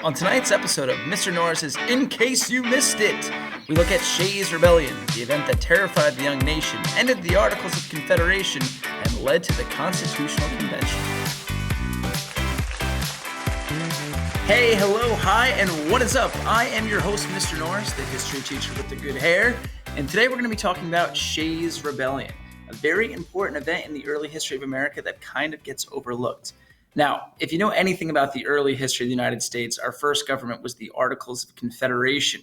On tonight's episode of Mr. Norris's In Case You Missed It, we look at Shays' Rebellion, the event that terrified the young nation, ended the Articles of Confederation, and led to the Constitutional Convention. Hey, hello, hi, and what is up? I am your host, Mr. Norris, the history teacher with the good hair, and today we're going to be talking about Shays' Rebellion, a very important event in the early history of America that kind of gets overlooked. Now, if you know anything about the early history of the United States, our first government was the Articles of Confederation,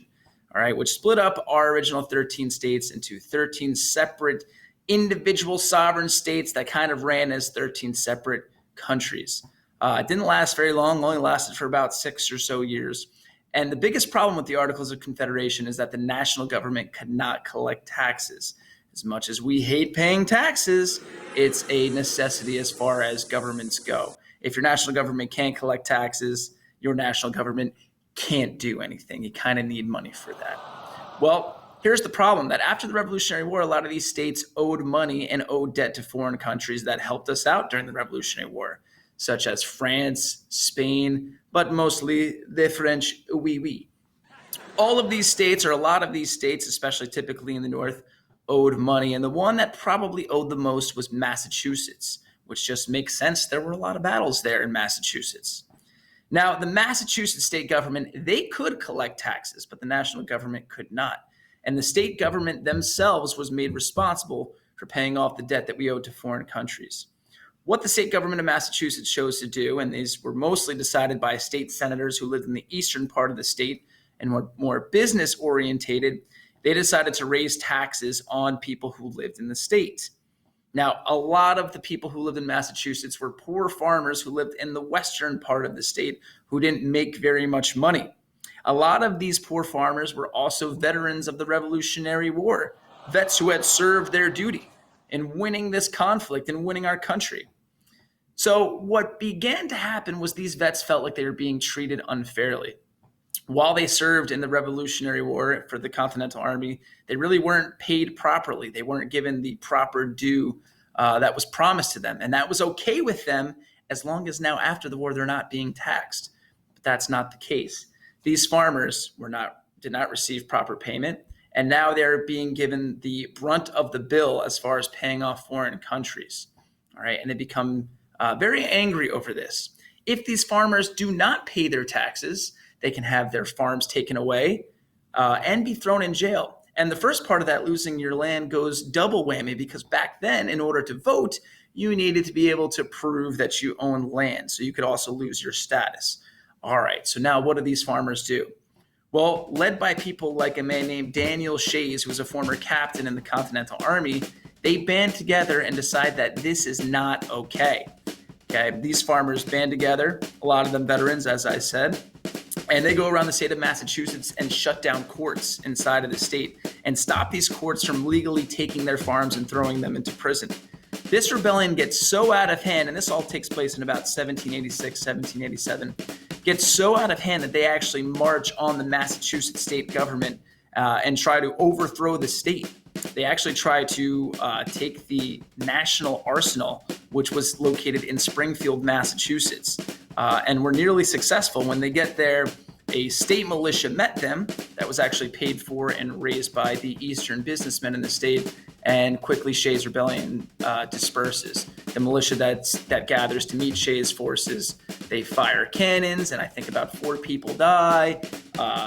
all right, which split up our original 13 states into 13 separate individual sovereign states that kind of ran as 13 separate countries. It didn't last very long, only lasted for about 6 or so years. And the biggest problem with the Articles of Confederation is that the national government could not collect taxes. As much as we hate paying taxes, it's a necessity as far as governments go. If your national government can't collect taxes, your national government can't do anything. You kind of need money for that. Well, here's the problem, that after the Revolutionary War, a lot of these states owed money and owed debt to foreign countries that helped us out during the Revolutionary War, such as France, Spain, but mostly the French, oui. All of these states, or a lot of these states, especially typically in the North, owed money. And the one that probably owed the most was Massachusetts, which just makes sense. There were a lot of battles there in Massachusetts. Now, the Massachusetts state government, they could collect taxes, but the national government could not. And the state government themselves was made responsible for paying off the debt that we owed to foreign countries. What the state government of Massachusetts chose to do, and these were mostly decided by state senators who lived in the eastern part of the state and were more business orientated, they decided to raise taxes on people who lived in the state. Now, a lot of the people who lived in Massachusetts were poor farmers who lived in the western part of the state who didn't make very much money. A lot of these poor farmers were also veterans of the Revolutionary War, vets who had served their duty in winning this conflict and winning our country. So what began to happen was these vets felt like they were being treated unfairly. While they served in the Revolutionary War for the Continental Army, they really weren't paid properly. They weren't given the proper due that was promised to them. And that was okay with them as long as now after the war they're not being taxed. But that's not the case. These farmers did not receive proper payment, and now they're being given the brunt of the bill as far as paying off foreign countries. All right, and they become very angry over this. If these farmers do not pay their taxes, they can have their farms taken away and be thrown in jail. And the first part of that, losing your land, goes double whammy, because back then, in order to vote, you needed to be able to prove that you own land. So you could also lose your status. All right, so now what do these farmers do? Well, led by people like a man named Daniel Shays, who was a former captain in the Continental Army, they band together and decide that this is not okay. Okay, these farmers band together, a lot of them veterans, as I said, and they go around the state of Massachusetts and shut down courts inside of the state and stop these courts from legally taking their farms and throwing them into prison. This rebellion gets so out of hand, and this all takes place in about 1786, 1787, gets so out of hand that they actually march on the Massachusetts state government and try to overthrow the state. They actually try to take the National Arsenal, which was located in Springfield, Massachusetts, and were nearly successful. When they get there, a state militia met them that was actually paid for and raised by the eastern businessmen in the state, and quickly Shays' Rebellion disperses. The militia that gathers to meet Shays' forces, they fire cannons, and I think about 4 people die.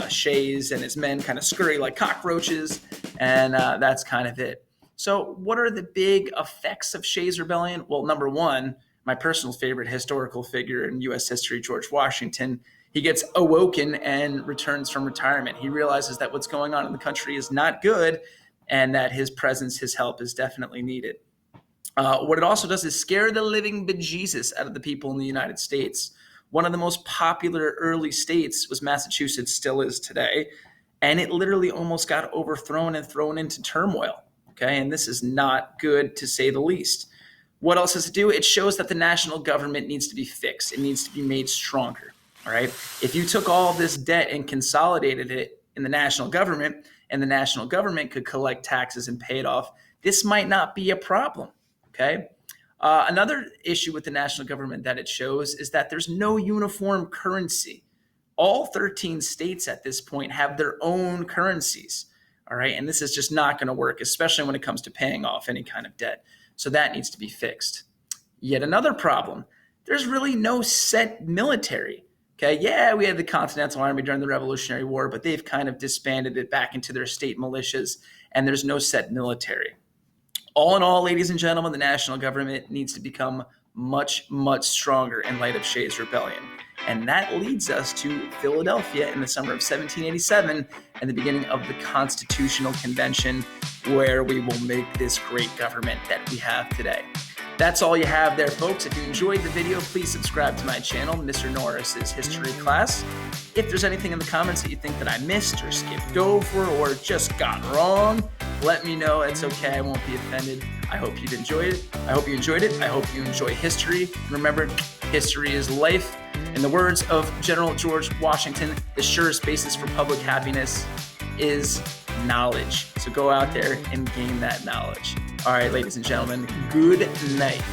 Shays and his men kind of scurry like cockroaches, and that's kind of it. So what are the big effects of Shays' Rebellion? Well, number one, my personal favorite historical figure in U.S. history, George Washington, he gets awoken and returns from retirement. He realizes that what's going on in the country is not good, and that his presence, his help is definitely needed. What it also does is scare the living bejesus out of the people in the United States. One of the most popular early states was Massachusetts, still is today, and it literally almost got overthrown and thrown into turmoil. Okay, and this is not good, to say the least. What else does it do? It shows that the national government needs to be fixed. It needs to be made stronger. All right. If you took all this debt and consolidated it in the national government, and the national government could collect taxes and pay it off, this might not be a problem. Okay. Another issue with the national government that it shows is that there's no uniform currency. All 13 states at this point have their own currencies. All right. And this is just not going to work, especially when it comes to paying off any kind of debt. So that needs to be fixed. Yet another problem, there's really no set military. Okay, yeah, we had the Continental Army during the Revolutionary War, but they've kind of disbanded it back into their state militias, and there's no set military. All in all, ladies and gentlemen, the national government needs to become much, much stronger in light of Shays' Rebellion. And that leads us to Philadelphia in the summer of 1787 and the beginning of the Constitutional Convention, where we will make this great government that we have today. That's all you have there, folks. If you enjoyed the video, please subscribe to my channel, Mr. Norris's History Class. If there's anything in the comments that you think that I missed or skipped over or just got wrong, let me know. It's okay. I won't be offended. I hope you've enjoyed it. I hope you enjoyed it. I hope you enjoy history. Remember, history is life. In the words of General George Washington, the surest basis for public happiness is knowledge. So go out there and gain that knowledge. All right, ladies and gentlemen, good night.